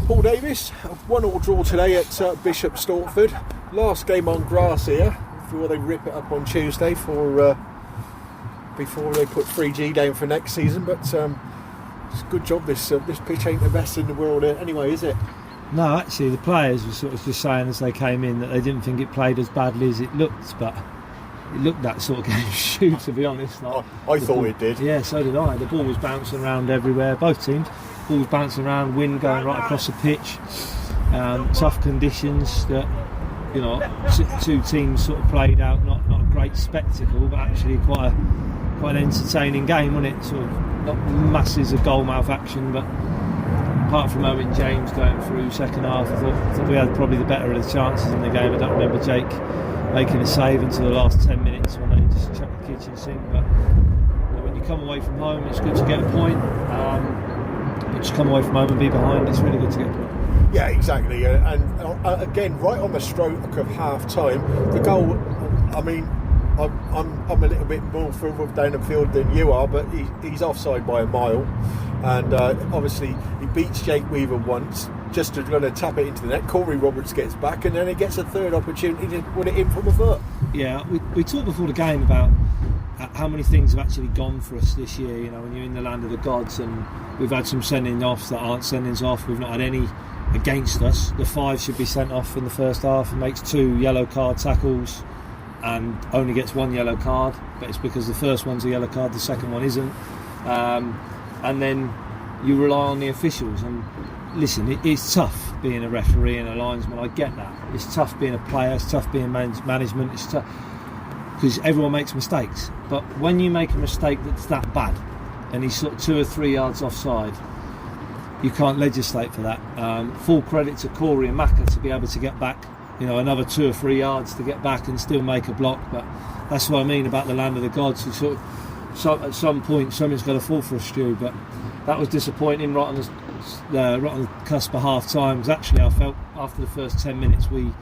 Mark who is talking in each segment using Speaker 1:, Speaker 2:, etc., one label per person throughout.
Speaker 1: Paul Davis, 1-1 draw today at Bishop Stortford. Last game on grass here before they rip it up on Tuesday before they put 3G down for next season. But it's a good job. This pitch ain't the best in the world anyway, is it?
Speaker 2: No, actually, the players were sort of just saying as they came in that they didn't think it played as badly as it looked, but it looked that sort of game shoe, to be honest.
Speaker 1: Like, I thought it did.
Speaker 2: Yeah, so did I. The ball was bouncing around everywhere, both teams. The ball was bouncing around, wind going right across the pitch. Tough conditions that, you know, two teams sort of played out. Not a great spectacle, but actually quite an entertaining game, wasn't it? Sort of not masses of goal mouth action, but apart from Owen James going through second half, I thought we had probably the better of the chances in the game. I don't remember Jake making a save until the last 10 minutes when they just chucked the kitchen sink. But when you come away from home, it's good to get a point. But you come away from home and be behind, it's really good to get a point.
Speaker 1: Yeah, exactly. And again, right on the stroke of half time, the goal. I mean, I'm a little bit more further down the field than you are, but he's offside by a mile. And obviously he beats Jake Weaver once, just to going to tap it into the net. Corey Roberts gets back, and then he gets a third opportunity to put it in from the foot.
Speaker 2: Yeah, we talked before the game about how many things have actually gone for us this year. You know, when you're in the land of the gods, and we've had some sending offs that aren't sendings off. We've not had any against us. The 5 should be sent off in the first half and makes 2 yellow card tackles and only gets 1 yellow card, but it's because the first one's a yellow card, the second one isn't. And then you rely on the officials. And listen, it's tough being a referee and a linesman. I get that. It's tough being a player. It's tough being management. It's tough because everyone makes mistakes. But when you make a mistake that's that bad, and he's sort of 2 or 3 yards offside, you can't legislate for that. Full credit to Corey and Macca to be able to get back, you know, another 2 or 3 yards to get back and still make a block. But that's what I mean about the land of the gods. You sort of, so at some point something's got to fall for a Stu, but that was disappointing right on the cusp of half time. Because actually I felt after the first 10 minutes we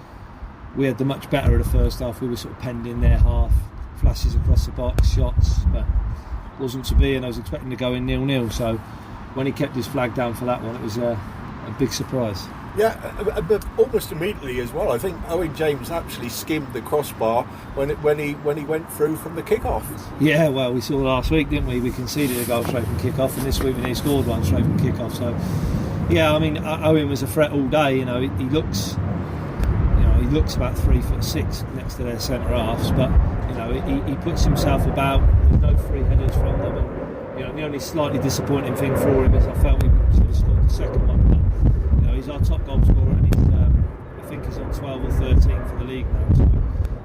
Speaker 2: had the much better of the first half. We were sort of penned in their half, flashes across the box, shots, but wasn't to be, and I was expecting to go in 0-0. So when he kept his flag down for that one, it was a big surprise.
Speaker 1: Yeah, but almost immediately as well. I think Owen James actually skimmed the crossbar when he went through from the kick-off.
Speaker 2: Yeah, well, we saw last week, didn't we? We conceded a goal straight from kick-off, and this week he scored one straight from kick-off. So, yeah, I mean, Owen was a threat all day. You know, he looks about 3'6" next to their centre halves, but you know, he puts himself about. There's no free headers from them, and you know, the only slightly disappointing thing for him is I felt he should have scored the second one. But, you know, he's our top goal scorer, and he's, I think he's on 12 or 13 for the league now. So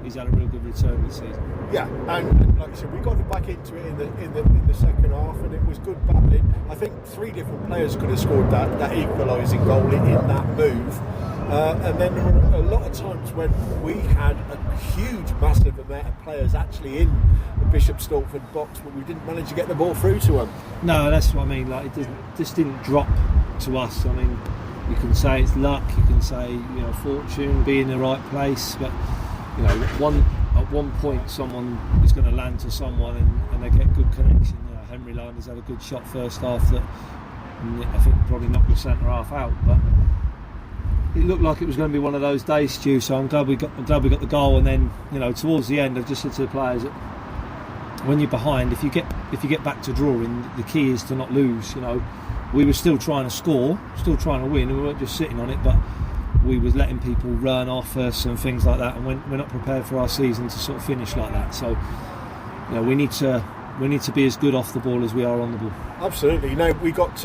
Speaker 2: he's had a real good return this season.
Speaker 1: Yeah, and like I said, we got back into it in the second half, and it was good battling. I think 3 different players could have scored that equalising goal in that move. And then there were a lot of times when we had a huge, massive amount of players actually in the Bishop Stortford box, but we didn't manage to get the ball through to them.
Speaker 2: No, that's what I mean. Like, it just didn't drop to us. I mean, you can say it's luck, you can say, you know, fortune, be in the right place, but you know, at one point someone is going to land to someone and they get good connection. You know, Henry Landers had a good shot first half that I think probably knocked the centre half out, but it looked like it was going to be one of those days, Stu. So I'm glad we got the goal. And then, you know, towards the end, I've just said to the players that when you're behind, if you get back to drawing, the key is to not lose. You know, we were still trying to score, still trying to win, and we weren't just sitting on it, but we was letting people run off us and things like that. And we're not prepared for our season to sort of finish like that. So, you know, we need to be as good off the ball as we are on the ball.
Speaker 1: Absolutely. You know, we got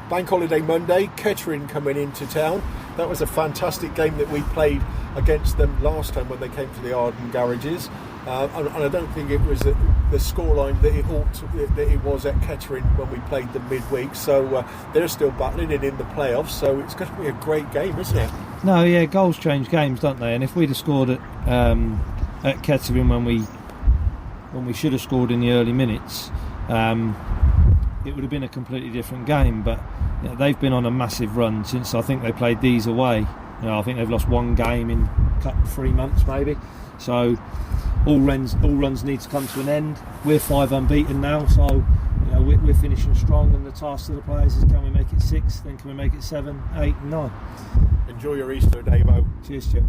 Speaker 1: Bank Holiday Monday, Kettering coming into town. That was a fantastic game that we played against them last time when they came to the Arden Garages. And I don't think it was the scoreline that it was at Kettering when we played them midweek. So they're still battling it in the playoffs. So it's going to be a great game, isn't it?
Speaker 2: No, yeah, goals change games, don't they? And if we'd have scored at Kettering when we should have scored in the early minutes, it would have been a completely different game. But you know, they've been on a massive run since I think they played these away. You know, I think they've lost 1 game in 3 months maybe. So all runs need to come to an end. We're 5 unbeaten now, so you know, we're finishing strong, and the task to the players is, can we make it 6, then can we make it 7, 8 and 9.
Speaker 1: Enjoy your Easter, Davo.
Speaker 2: Cheers, Stuart.